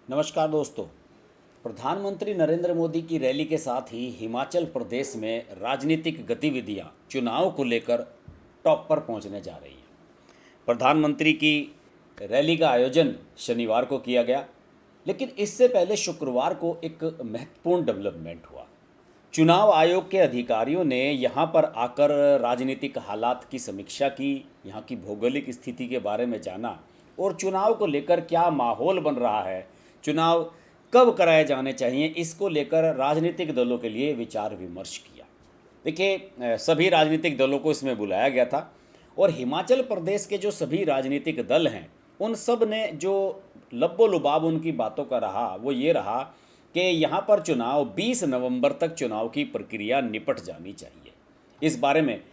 नमस्कार दोस्तों। प्रधानमंत्री नरेंद्र मोदी की रैली के साथ ही हिमाचल प्रदेश में राजनीतिक गतिविधियां चुनाव को लेकर टॉप पर पहुंचने जा रही हैं। प्रधानमंत्री की रैली का आयोजन शनिवार को किया गया, लेकिन इससे पहले शुक्रवार को एक महत्वपूर्ण डेवलपमेंट हुआ। चुनाव आयोग के अधिकारियों ने यहां पर आकर राजनीतिक हालात की समीक्षा की, यहां की भौगोलिक स्थिति के बारे में जाना और चुनाव को लेकर क्या माहौल बन रहा है, चुनाव कब कराए जाने चाहिए, इसको लेकर राजनीतिक दलों के लिए विचार विमर्श किया। देखिए, सभी राजनीतिक दलों को इसमें बुलाया गया था और हिमाचल प्रदेश के जो सभी राजनीतिक दल हैं उन सब ने जो लब्बो लुबाब उनकी बातों का रहा वो ये रहा कि यहाँ पर चुनाव 20 नवंबर तक चुनाव की प्रक्रिया निपट जानी चाहिए। इस बारे में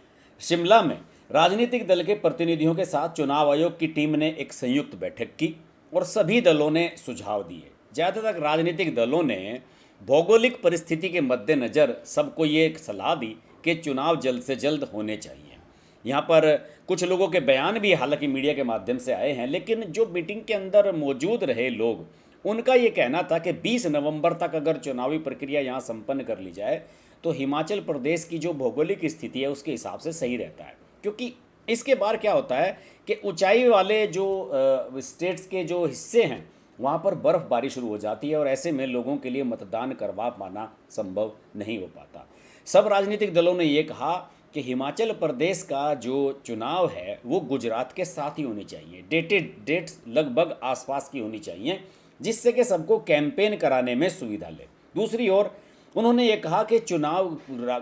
शिमला में राजनीतिक दल के प्रतिनिधियों के साथ चुनाव आयोग की टीम ने एक संयुक्त बैठक की और सभी दलों ने सुझाव दिए। ज़्यादातर राजनीतिक दलों ने भौगोलिक परिस्थिति के मद्देनज़र सबको ये एक सलाह दी कि चुनाव जल्द से जल्द होने चाहिए। यहाँ पर कुछ लोगों के बयान भी हालांकि मीडिया के माध्यम से आए हैं, लेकिन जो मीटिंग के अंदर मौजूद रहे लोग, उनका ये कहना था कि 20 नवंबर तक अगर चुनावी प्रक्रिया यहाँ संपन्न कर ली जाए तो हिमाचल प्रदेश की जो भौगोलिक स्थिति है उसके हिसाब से सही रहता है। क्योंकि इसके बाद क्या होता है कि ऊंचाई वाले जो स्टेट्स के जो हिस्से हैं वहाँ पर बर्फ़बारी शुरू हो जाती है और ऐसे में लोगों के लिए मतदान करवा पाना संभव नहीं हो पाता। सब राजनीतिक दलों ने ये कहा कि हिमाचल प्रदेश का जो चुनाव है वो गुजरात के साथ ही होनी चाहिए, डेट्स लगभग आसपास की होनी चाहिए, जिससे कि सबको कैंपेन कराने में सुविधा ले। दूसरी ओर उन्होंने ये कहा कि चुनाव,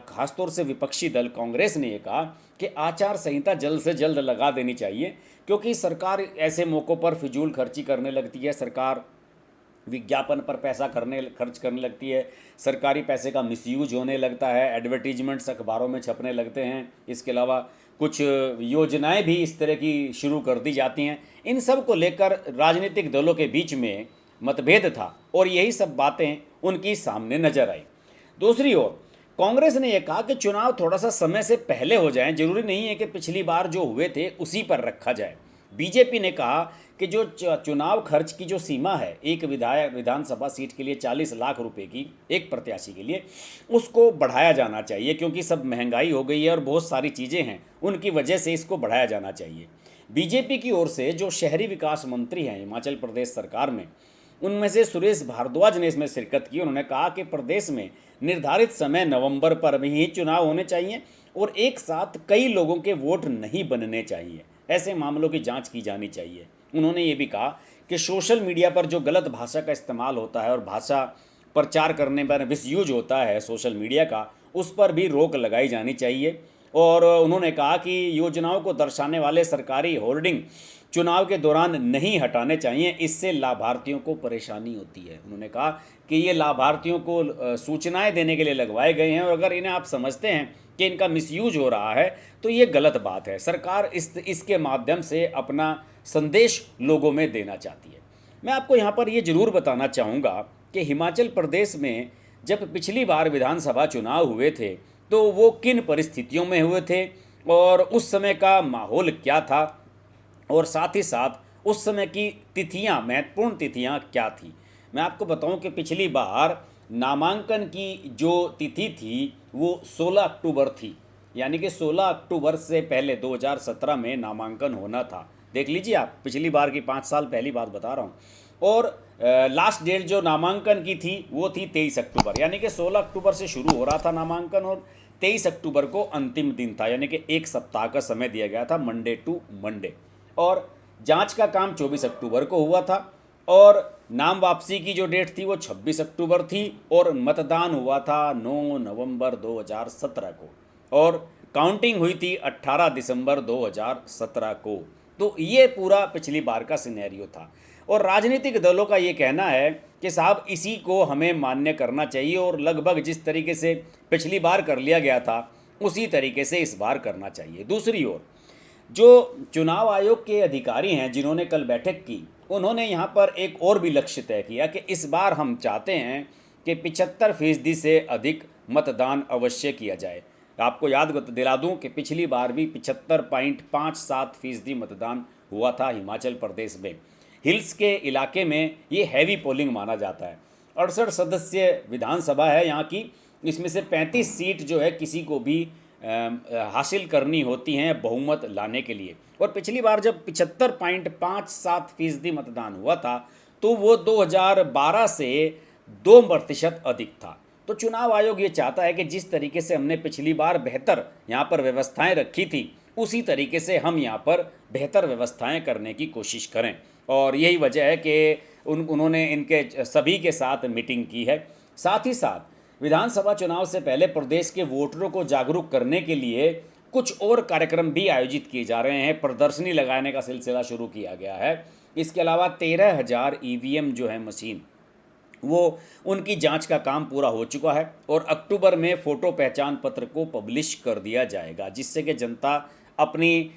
खासतौर से विपक्षी दल कांग्रेस ने ये कहा कि आचार संहिता जल्द से जल्द लगा देनी चाहिए, क्योंकि सरकार ऐसे मौक़ों पर फिजूल खर्ची करने लगती है, सरकार विज्ञापन पर पैसा खर्च करने लगती है, सरकारी पैसे का मिसयूज होने लगता है, एडवर्टीजमेंट्स अखबारों में छपने लगते हैं। इसके अलावा कुछ योजनाएं भी इस तरह की शुरू कर दी जाती हैं। इन सब को लेकर राजनीतिक दलों के बीच में मतभेद था और यही सब बातें उनकी सामने नजर आई। दूसरी ओर कांग्रेस ने यह कहा कि चुनाव थोड़ा सा समय से पहले हो जाएं, जरूरी नहीं है कि पिछली बार जो हुए थे उसी पर रखा जाए। बीजेपी ने कहा कि जो चुनाव खर्च की जो सीमा है, एक विधानसभा सीट के लिए 40 लाख रुपए की एक प्रत्याशी के लिए, उसको बढ़ाया जाना चाहिए, क्योंकि सब महंगाई हो गई है और बहुत सारी चीज़ें हैं, उनकी वजह से इसको बढ़ाया जाना चाहिए। बीजेपी की ओर से जो शहरी विकास मंत्री हैं हिमाचल प्रदेश सरकार में, उनमें से सुरेश भारद्वाज ने इसमें शिरकत की। उन्होंने कहा कि प्रदेश में निर्धारित समय नवंबर पर भी ही चुनाव होने चाहिए और एक साथ कई लोगों के वोट नहीं बनने चाहिए, ऐसे मामलों की जांच की जानी चाहिए। उन्होंने ये भी कहा कि सोशल मीडिया पर जो गलत भाषा का इस्तेमाल होता है और भाषा प्रचार करने पर मिसयूज होता है सोशल मीडिया का, उस पर भी रोक लगाई जानी चाहिए। और उन्होंने कहा कि योजनाओं को दर्शाने वाले सरकारी होर्डिंग चुनाव के दौरान नहीं हटाने चाहिए, इससे लाभार्थियों को परेशानी होती है। उन्होंने कहा कि ये लाभार्थियों को सूचनाएं देने के लिए लगवाए गए हैं और अगर इन्हें आप समझते हैं कि इनका मिसयूज हो रहा है तो ये गलत बात है। सरकार इसके माध्यम से अपना संदेश लोगों में देना चाहती है। मैं आपको यहाँ पर ये ज़रूर बताना चाहूँगा कि हिमाचल प्रदेश में जब पिछली बार विधानसभा चुनाव हुए थे तो वो किन परिस्थितियों में हुए थे और उस समय का माहौल क्या था, और साथ ही साथ उस समय की तिथियां, महत्वपूर्ण तिथियां क्या थी। मैं आपको बताऊं कि पिछली बार नामांकन की जो तिथि थी वो 16 अक्टूबर थी, यानी कि 16 अक्टूबर से पहले 2017 में नामांकन होना था। देख लीजिए आप, पिछली बार की 5 साल पहली बात बता रहा हूँ। और लास्ट डेट जो नामांकन की थी वो थी 23 अक्टूबर, यानी कि 16 अक्टूबर से शुरू हो रहा था नामांकन और 23 अक्टूबर को अंतिम दिन था, यानी कि एक सप्ताह का समय दिया गया था, मंडे टू मंडे। और जांच का काम 24 अक्टूबर को हुआ था और नाम वापसी की जो डेट थी वो 26 अक्टूबर थी और मतदान हुआ था 9 नवंबर 2017 को और काउंटिंग हुई थी 18 दिसंबर 2017 को। तो ये पूरा पिछली बार का सिनेरियो था और राजनीतिक दलों का ये कहना है कि साहब इसी को हमें मान्य करना चाहिए और लगभग जिस तरीके से पिछली बार कर लिया गया था उसी तरीके से इस बार करना चाहिए। दूसरी ओर जो चुनाव आयोग के अधिकारी हैं जिन्होंने कल बैठक की, उन्होंने यहाँ पर एक और भी लक्ष्य तय किया कि इस बार हम चाहते हैं कि 75% से अधिक मतदान अवश्य किया जाए। आपको याद दिला दूं कि पिछली बार भी 75.57% मतदान हुआ था हिमाचल प्रदेश में। हिल्स के इलाके में ये हैवी पोलिंग माना जाता है। 68 सदस्य विधानसभा है यहाँ की, इसमें से 35 सीट जो है किसी को भी हासिल करनी होती हैं बहुमत लाने के लिए। और पिछली बार जब 75.57% मतदान हुआ था तो वो 2012 से 2% अधिक था। तो चुनाव आयोग ये चाहता है कि जिस तरीके से हमने पिछली बार बेहतर यहाँ पर व्यवस्थाएं रखी थी उसी तरीके से हम यहाँ पर बेहतर व्यवस्थाएं करने की कोशिश करें, और यही वजह है कि उन्होंने इनके सभी के साथ मीटिंग की है। साथ ही साथ विधानसभा चुनाव से पहले प्रदेश के वोटरों को जागरूक करने के लिए कुछ और कार्यक्रम भी आयोजित किए जा रहे हैं। प्रदर्शनी लगाने का सिलसिला शुरू किया गया है। इसके अलावा 13,000 ईवीएम जो है मशीन, वो उनकी जांच का काम पूरा हो चुका है और अक्टूबर में फ़ोटो पहचान पत्र को पब्लिश कर दिया जाएगा, जिससे कि जनता अपनी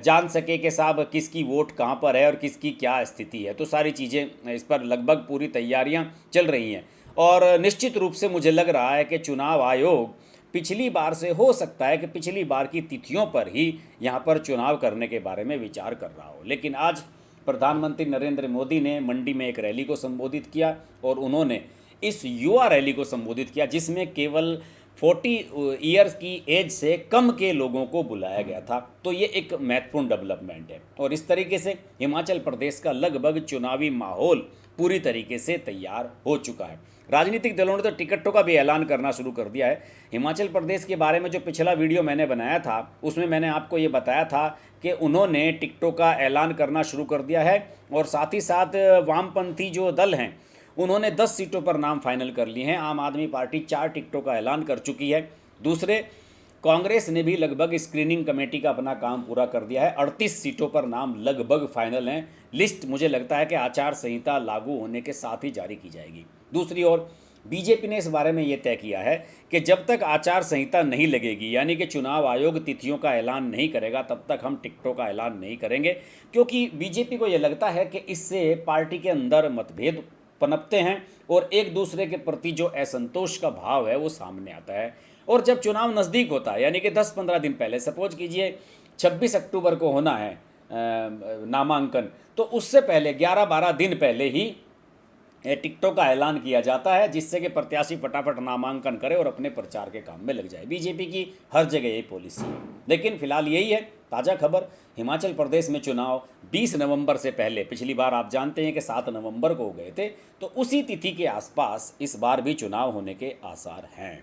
जान सके कि साहब किसकी वोट कहाँ पर है और किसकी क्या स्थिति है। तो सारी चीज़ें इस पर लगभग पूरी तैयारियां चल रही हैं और निश्चित रूप से मुझे लग रहा है कि चुनाव आयोग पिछली बार से हो सकता है कि पिछली बार की तिथियों पर ही यहाँ पर चुनाव करने के बारे में विचार कर रहा हो। लेकिन आज प्रधानमंत्री नरेंद्र मोदी ने मंडी में एक रैली को संबोधित किया और उन्होंने इस युवा रैली को संबोधित किया जिसमें केवल 40 ईयर्स की एज से कम के लोगों को बुलाया गया था। तो ये एक महत्वपूर्ण डेवलपमेंट है और इस तरीके से हिमाचल प्रदेश का लगभग चुनावी माहौल पूरी तरीके से तैयार हो चुका है। राजनीतिक दलों ने तो टिकटों का भी ऐलान करना शुरू कर दिया है। हिमाचल प्रदेश के बारे में जो पिछला वीडियो मैंने बनाया था उसमें मैंने आपको ये बताया था कि उन्होंने टिकटों का ऐलान करना शुरू कर दिया है और साथ ही साथ वामपंथी जो दल हैं उन्होंने 10 सीटों पर नाम फाइनल कर लिए हैं। आम आदमी पार्टी 4 टिकटों का ऐलान कर चुकी है। दूसरे कांग्रेस ने भी लगभग स्क्रीनिंग कमेटी का अपना काम पूरा कर दिया है। 38 सीटों पर नाम लगभग फाइनल हैं। लिस्ट मुझे लगता है कि आचार संहिता लागू होने के साथ ही जारी की जाएगी। दूसरी ओर बीजेपी ने इस बारे में ये तय किया है कि जब तक आचार संहिता नहीं लगेगी, यानी कि चुनाव आयोग तिथियों का ऐलान नहीं करेगा, तब तक हम टिकटों का ऐलान नहीं करेंगे, क्योंकि बीजेपी को ये लगता है कि इससे पार्टी के अंदर मतभेद पनपते हैं और एक दूसरे के प्रति जो असंतोष का भाव है वो सामने आता है। और जब चुनाव नज़दीक होता है, यानी कि 10-15 दिन पहले, सपोज कीजिए 26 अक्टूबर को होना है नामांकन, तो उससे पहले 11-12 दिन पहले ही टिकटों का ऐलान किया जाता है, जिससे कि प्रत्याशी फटाफट नामांकन करे और अपने प्रचार के काम में लग जाए। बीजेपी की हर जगह यही पॉलिसी है। लेकिन फिलहाल यही है ताज़ा खबर। हिमाचल प्रदेश में चुनाव 20 नवंबर से पहले, पिछली बार आप जानते हैं कि 7 नवंबर को हो गए थे, तो उसी तिथि के आसपास इस बार भी चुनाव होने के आसार हैं।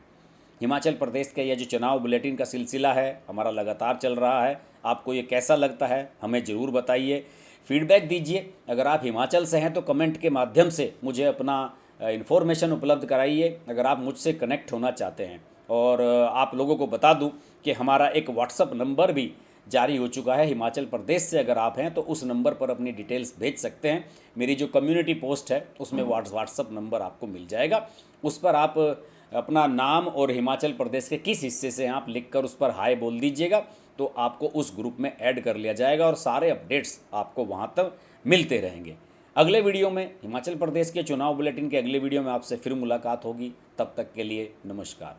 हिमाचल प्रदेश का यह जो चुनाव बुलेटिन का सिलसिला है हमारा लगातार चल रहा है। आपको ये कैसा लगता है हमें ज़रूर बताइए, फीडबैक दीजिए। अगर आप हिमाचल से हैं तो कमेंट के माध्यम से मुझे अपना इन्फॉर्मेशन उपलब्ध कराइए। अगर आप मुझसे कनेक्ट होना चाहते हैं, और आप लोगों को बता दूं कि हमारा एक व्हाट्सअप नंबर भी जारी हो चुका है। हिमाचल प्रदेश से अगर आप हैं तो उस नंबर पर अपनी डिटेल्स भेज सकते हैं। मेरी जो कम्युनिटी पोस्ट है उसमें व्हाट्सअप नंबर आपको मिल जाएगा। उस पर आप अपना नाम और हिमाचल प्रदेश के किस हिस्से से हैं आप लिखकर उस पर हाय बोल दीजिएगा, तो आपको उस ग्रुप में ऐड कर लिया जाएगा और सारे अपडेट्स आपको वहां तक मिलते रहेंगे। अगले वीडियो में हिमाचल प्रदेश के चुनाव बुलेटिन के अगले वीडियो में आपसे फिर मुलाकात होगी। तब तक के लिए नमस्कार।